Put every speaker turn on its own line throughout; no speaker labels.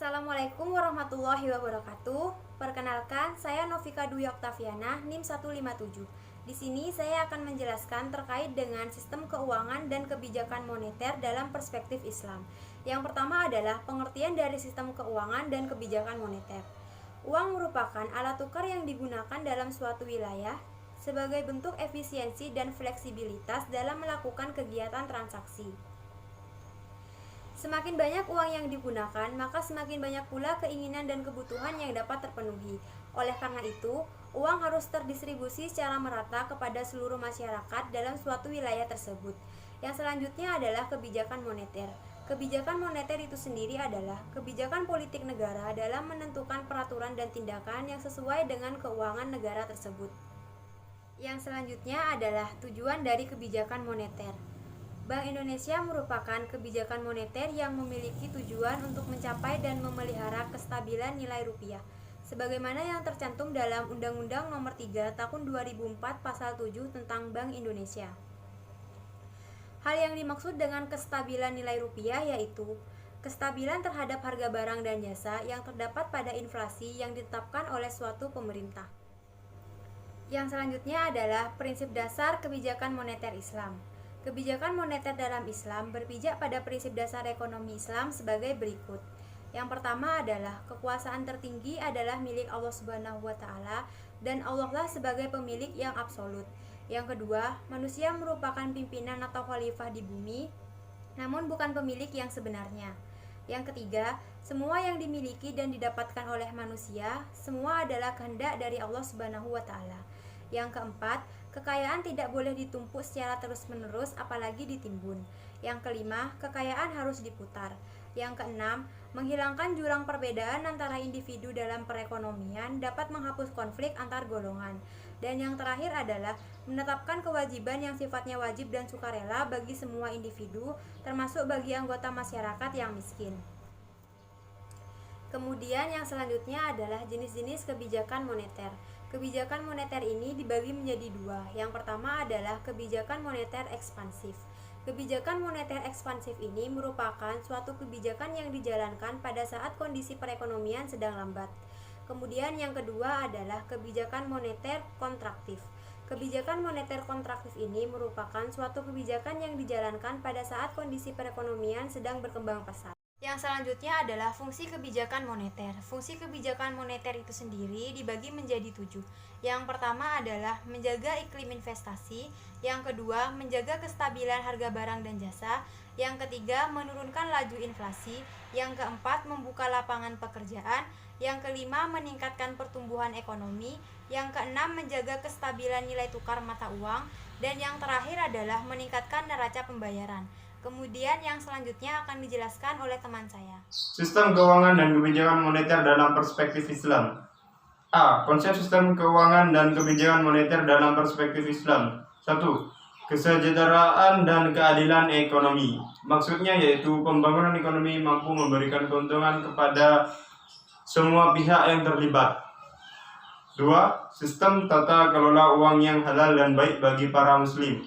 Assalamualaikum warahmatullahi wabarakatuh. Perkenalkan, saya Novika Dwi Oktaviana, NIM 157. Di sini saya akan menjelaskan terkait dengan sistem keuangan dan kebijakan moneter dalam perspektif Islam. Yang pertama adalah pengertian dari sistem keuangan dan kebijakan moneter. Uang merupakan alat tukar yang digunakan dalam suatu wilayah sebagai bentuk efisiensi dan fleksibilitas dalam melakukan kegiatan transaksi. Semakin banyak uang yang digunakan, maka semakin banyak pula keinginan dan kebutuhan yang dapat terpenuhi. Oleh karena itu, uang harus terdistribusi secara merata kepada seluruh masyarakat dalam suatu wilayah tersebut. Yang selanjutnya adalah kebijakan moneter. Kebijakan moneter itu sendiri adalah kebijakan politik negara dalam menentukan peraturan dan tindakan yang sesuai dengan keuangan negara tersebut. Yang selanjutnya adalah tujuan dari kebijakan moneter. Bank Indonesia merupakan kebijakan moneter yang memiliki tujuan untuk mencapai dan memelihara kestabilan nilai rupiah, sebagaimana yang tercantum dalam Undang-Undang Nomor 3 Tahun 2004 Pasal 7 tentang Bank Indonesia. Hal yang dimaksud dengan kestabilan nilai rupiah yaitu kestabilan terhadap harga barang dan jasa yang terdapat pada inflasi yang ditetapkan oleh suatu pemerintah. Yang selanjutnya adalah prinsip dasar kebijakan moneter Islam. Kebijakan moneter dalam Islam berpijak pada prinsip dasar ekonomi Islam sebagai berikut. Yang pertama adalah kekuasaan tertinggi adalah milik Allah Subhanahu wa taala dan Allah lah sebagai pemilik yang absolut. Yang kedua, manusia merupakan pimpinan atau khalifah di bumi, namun bukan pemilik yang sebenarnya. Yang ketiga, semua yang dimiliki dan didapatkan oleh manusia semua adalah kehendak dari Allah Subhanahu wa taala. Yang keempat, kekayaan tidak boleh ditumpuk secara terus-menerus apalagi ditimbun. Yang kelima, kekayaan harus diputar. Yang keenam, menghilangkan jurang perbedaan antara individu dalam perekonomian dapat menghapus konflik antar golongan. Dan yang terakhir adalah menetapkan kewajiban yang sifatnya wajib dan sukarela bagi semua individu, termasuk bagi anggota masyarakat yang miskin. Kemudian yang selanjutnya adalah jenis-jenis kebijakan moneter. Kebijakan moneter ini dibagi menjadi dua. Yang pertama adalah kebijakan moneter ekspansif. Kebijakan moneter ekspansif ini merupakan suatu kebijakan yang dijalankan pada saat kondisi perekonomian sedang lambat. Kemudian yang kedua adalah kebijakan moneter kontraktif. Kebijakan moneter kontraktif ini merupakan suatu kebijakan yang dijalankan pada saat kondisi perekonomian sedang berkembang pesat. Yang selanjutnya adalah fungsi kebijakan moneter. Fungsi kebijakan moneter itu sendiri dibagi menjadi 7. Yang pertama adalah menjaga iklim investasi. Yang kedua, menjaga kestabilan harga barang dan jasa. Yang ketiga, menurunkan laju inflasi. Yang keempat, membuka lapangan pekerjaan. Yang kelima, meningkatkan pertumbuhan ekonomi. Yang keenam, menjaga kestabilan nilai tukar mata uang. Dan yang terakhir adalah meningkatkan neraca pembayaran. Kemudian yang selanjutnya akan dijelaskan oleh teman saya.
Sistem keuangan dan kebijakan moneter dalam perspektif Islam. A. Konsep sistem keuangan dan kebijakan moneter dalam perspektif Islam. 1. Kesejahteraan dan keadilan ekonomi. Maksudnya yaitu pembangunan ekonomi mampu memberikan keuntungan kepada semua pihak yang terlibat. 2. Sistem tata kelola uang yang halal dan baik bagi para muslim.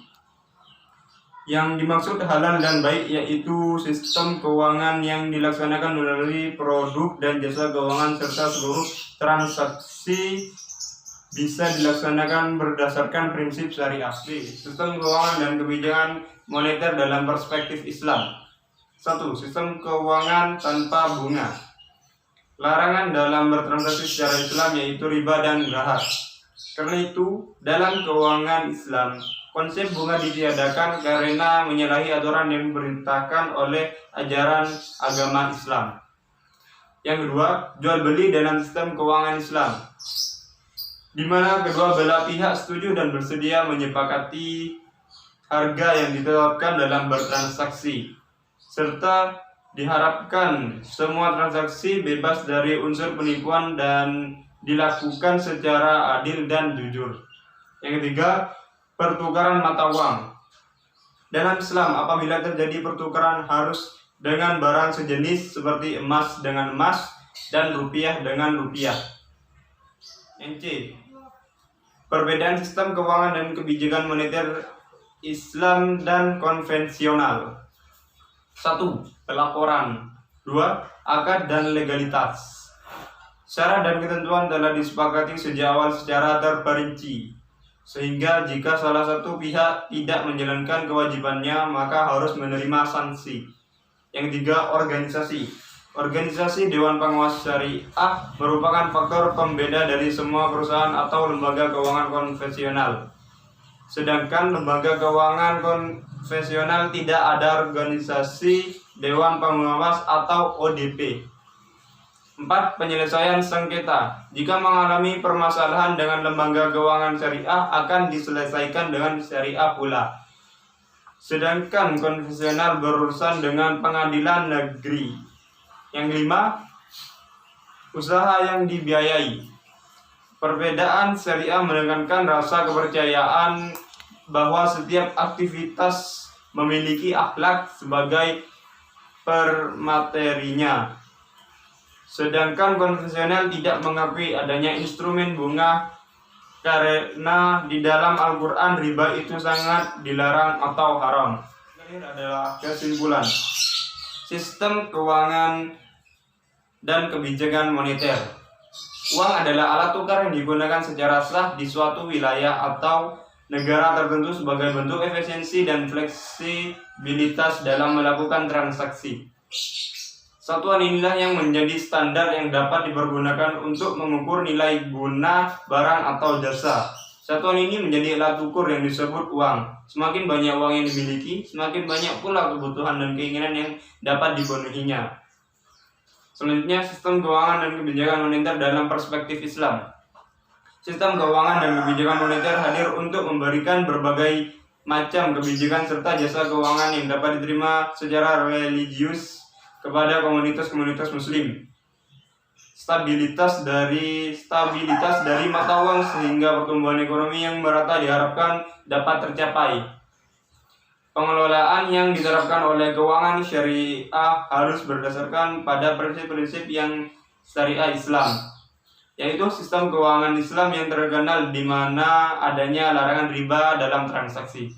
Yang dimaksud halal dan baik yaitu sistem keuangan yang dilaksanakan melalui produk dan jasa keuangan serta seluruh transaksi bisa dilaksanakan berdasarkan prinsip syariah. B. Sistem keuangan dan kebijakan moneter dalam perspektif Islam. 1. Sistem keuangan tanpa bunga. Larangan dalam bertransaksi secara Islam yaitu riba dan zahar. Karena itu, dalam keuangan Islam, konsep bunga ditiadakan karena menyalahi aturan yang diperintahkan oleh ajaran agama Islam. Yang kedua, jual beli dalam sistem keuangan Islam, di mana kedua belah pihak setuju dan bersedia menyepakati harga yang ditetapkan dalam bertransaksi, serta diharapkan semua transaksi bebas dari unsur penipuan dan dilakukan secara adil dan jujur. Yang ketiga, pertukaran mata uang. Dalam Islam, apabila terjadi pertukaran harus dengan barang sejenis seperti emas dengan emas dan rupiah dengan rupiah. Yang C. Perbedaan sistem keuangan dan kebijakan moneter Islam dan konvensional. 1. Pelaporan. 2. Akad dan legalitas. Syarat dan ketentuan telah disepakati sejak awal secara terperinci, sehingga jika salah satu pihak tidak menjalankan kewajibannya maka harus menerima sanksi. Yang 3. Organisasi. Organisasi Dewan Pengawas Syariah merupakan faktor pembeda dari semua perusahaan atau lembaga keuangan konvensional. Sedangkan lembaga keuangan konvensional tidak ada organisasi Dewan Pengawas atau ODP. 4. Penyelesaian sengketa. Jika mengalami permasalahan dengan lembaga keuangan syariah akan diselesaikan dengan syariah pula. Sedangkan konvensional berurusan dengan pengadilan negeri. Yang 5. Usaha yang dibiayai. Perbedaan syariah menekankan rasa kepercayaan bahwa setiap aktivitas memiliki akhlak sebagai permaterinya. Sedangkan konvensional tidak mengakui adanya instrumen bunga karena di dalam Al-Quran riba itu sangat dilarang atau haram. Ini adalah kesimpulan. Sistem keuangan dan kebijakan moneter. Uang adalah alat tukar yang digunakan secara sah di suatu wilayah atau negara tertentu sebagai bentuk efisiensi dan fleksibilitas dalam melakukan transaksi. Satuan inilah yang menjadi standar yang dapat dipergunakan untuk mengukur nilai guna barang atau jasa. Satuan ini menjadi alat ukur yang disebut uang. Semakin banyak uang yang dimiliki, semakin banyak pula kebutuhan dan keinginan yang dapat dipenuhinya. Selanjutnya, sistem keuangan dan kebijakan moneter dalam perspektif Islam. Sistem keuangan dan kebijakan moneter hadir untuk memberikan berbagai macam kebijakan serta jasa keuangan yang dapat diterima secara religius kepada komunitas-komunitas muslim. Stabilitas dari mata uang sehingga pertumbuhan ekonomi yang merata diharapkan dapat tercapai. Pengelolaan yang diterapkan oleh keuangan syariah harus berdasarkan pada prinsip-prinsip yang syariah Islam, yaitu sistem keuangan Islam yang terkenal di mana adanya larangan riba dalam transaksi.